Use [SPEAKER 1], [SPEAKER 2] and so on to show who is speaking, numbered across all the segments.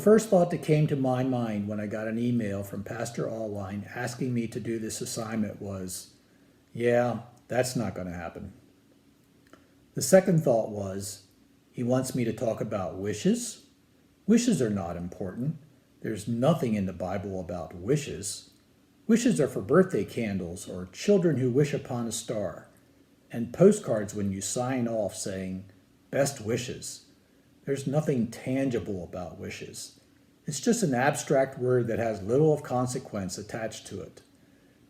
[SPEAKER 1] first thought that came to my mind when I got an email from Pastor Allwine asking me to do this assignment was, yeah, that's not going to happen. The second thought was, he wants me to talk about wishes? Wishes are not important. There's nothing in the Bible about wishes. Wishes are for birthday candles or children who wish upon a star, and postcards when you sign off saying, best wishes. There's nothing tangible about wishes. It's just an abstract word that has little of consequence attached to it.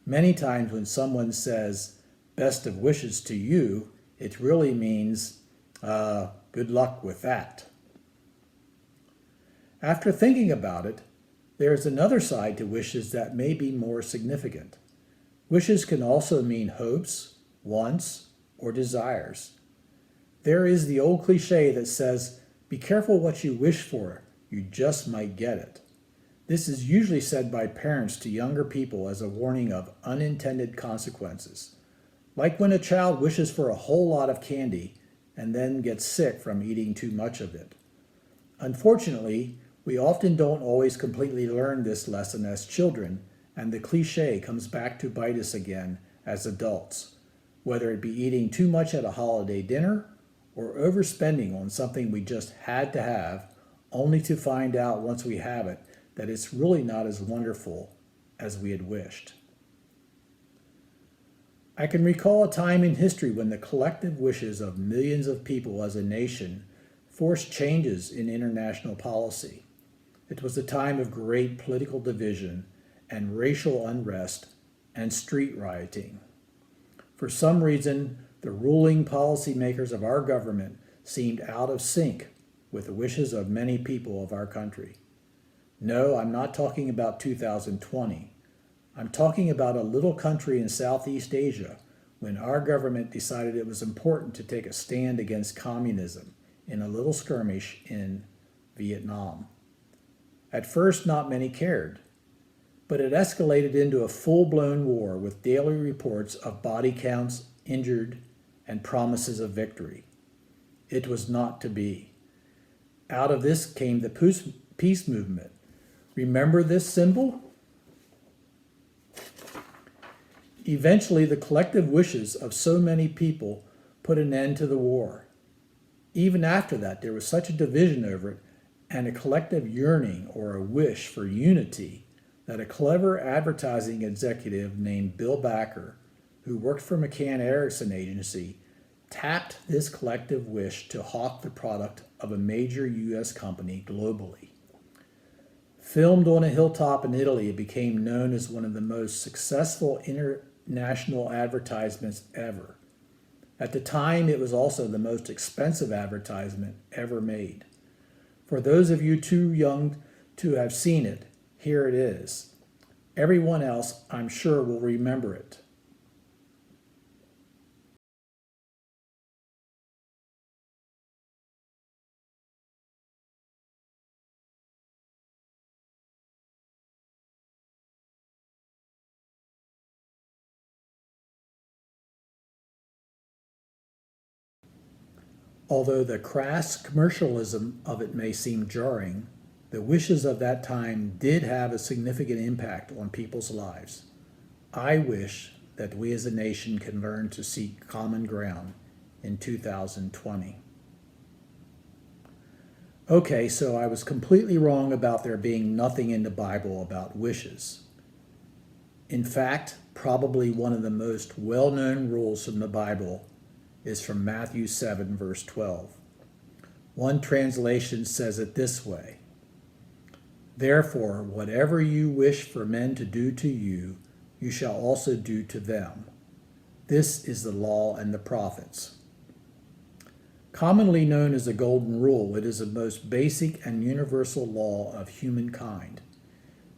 [SPEAKER 1] Many times when someone says, best of wishes to you, it really means, good luck with that. After thinking about it, there is another side to wishes that may be more significant. Wishes can also mean hopes, wants, or desires. There is the old cliche that says, be careful what you wish for, you just might get it. This is usually said by parents to younger people as a warning of unintended consequences. Like when a child wishes for a whole lot of candy and then gets sick from eating too much of it. Unfortunately, we often don't always completely learn this lesson as children, and the cliche comes back to bite us again as adults, whether it be eating too much at a holiday dinner or overspending on something we just had to have, only to find out once we have it that it's really not as wonderful as we had wished. I can recall a time in history when the collective wishes of millions of people as a nation forced changes in international policy. It was a time of great political division and racial unrest and street rioting. For some reason, the ruling policymakers of our government seemed out of sync with the wishes of many people of our country. No, I'm not talking about 2020. I'm talking about a little country in Southeast Asia when our government decided it was important to take a stand against communism in a little skirmish in Vietnam. At first, not many cared, but it escalated into a full-blown war with daily reports of body counts, injured, and promises of victory. It was not to be. Out of this came the peace movement. Remember this symbol? Eventually, the collective wishes of so many people put an end to the war. Even after that, there was such a division over it and a collective yearning or a wish for unity that a clever advertising executive named Bill Backer, who worked for McCann Erickson agency, tapped this collective wish to hawk the product of a major U.S. company globally. Filmed on a hilltop in Italy, it became known as one of the most successful international advertisements ever. At the time, it was also the most expensive advertisement ever made. For those of you too young to have seen it, here it is. Everyone else, I'm sure, will remember it. Although the crass commercialism of it may seem jarring, the wishes of that time did have a significant impact on people's lives. I wish that we as a nation can learn to seek common ground in 2020. Okay, so I was completely wrong about there being nothing in the Bible about wishes. In fact, probably one of the most well-known rules from the Bible is from Matthew 7, verse 12. One translation says it this way: "Therefore, whatever you wish for men to do to you, you shall also do to them. This is the law and the prophets." Commonly known as the Golden Rule, it is the most basic and universal law of humankind.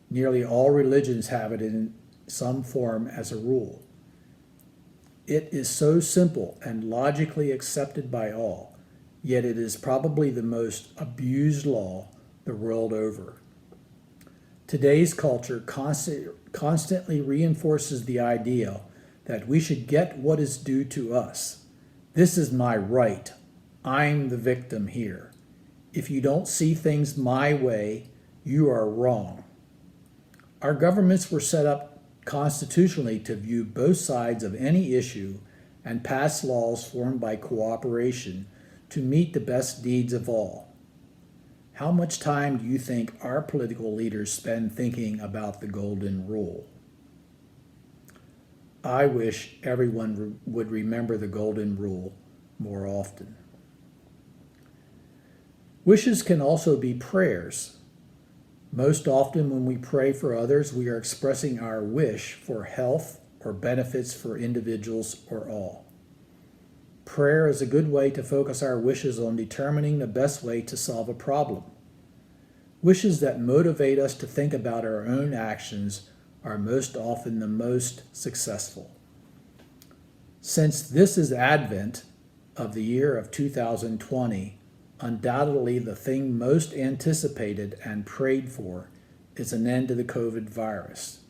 [SPEAKER 1] Nearly all religions have it in some form as a rule. It is so simple and logically accepted by all, yet it is probably the most abused law the world over. Today's culture constantly reinforces the idea that we should get what is due to us. This is my right. I'm the victim here. If you don't see things my way, You are wrong. Our governments were set up constitutionally to view both sides of any issue and pass laws formed by cooperation to meet the best needs of all. How much time do you think our political leaders spend thinking about the Golden Rule? I wish everyone would remember the Golden Rule more often. Wishes can also be prayers. Most often when we pray for others, we are expressing our wish for health or benefits for individuals or all. Prayer is a good way to focus our wishes on determining the best way to solve a problem. Wishes that motivate us to think about our own actions are most often the most successful. Since this is Advent of the year of 2020, undoubtedly the thing most anticipated and prayed for is an end to the COVID virus.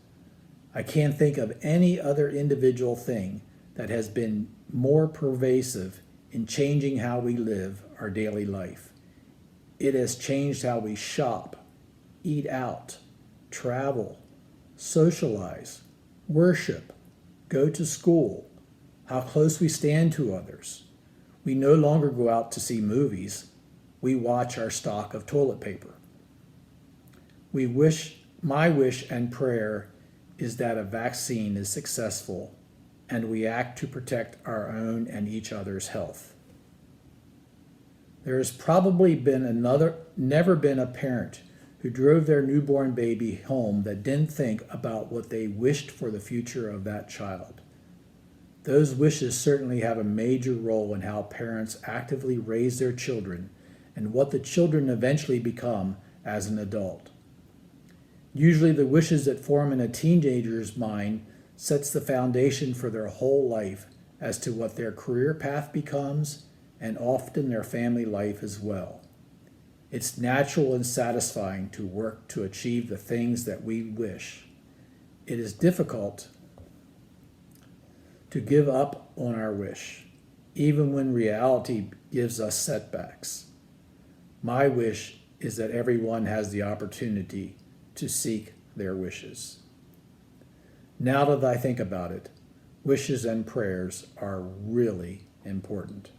[SPEAKER 1] I can't think of any other individual thing that has been more pervasive in changing how we live our daily life. It has changed how we shop, eat out, travel, socialize, worship, go to school, how close we stand to others. We no longer go out to see movies. We watch our stock of toilet paper. My wish and prayer is that a vaccine is successful and we act to protect our own and each other's health. There has probably never been a parent who drove their newborn baby home that didn't think about what they wished for the future of that child. Those wishes certainly have a major role in how parents actively raise their children and what the children eventually become as an adult. Usually the wishes that form in a teenager's mind sets the foundation for their whole life as to what their career path becomes and often their family life as well. It's natural and satisfying to work to achieve the things that we wish. It is difficult to give up on our wish, even when reality gives us setbacks. My wish is that everyone has the opportunity to seek their wishes. Now that I think about it, wishes and prayers are really important.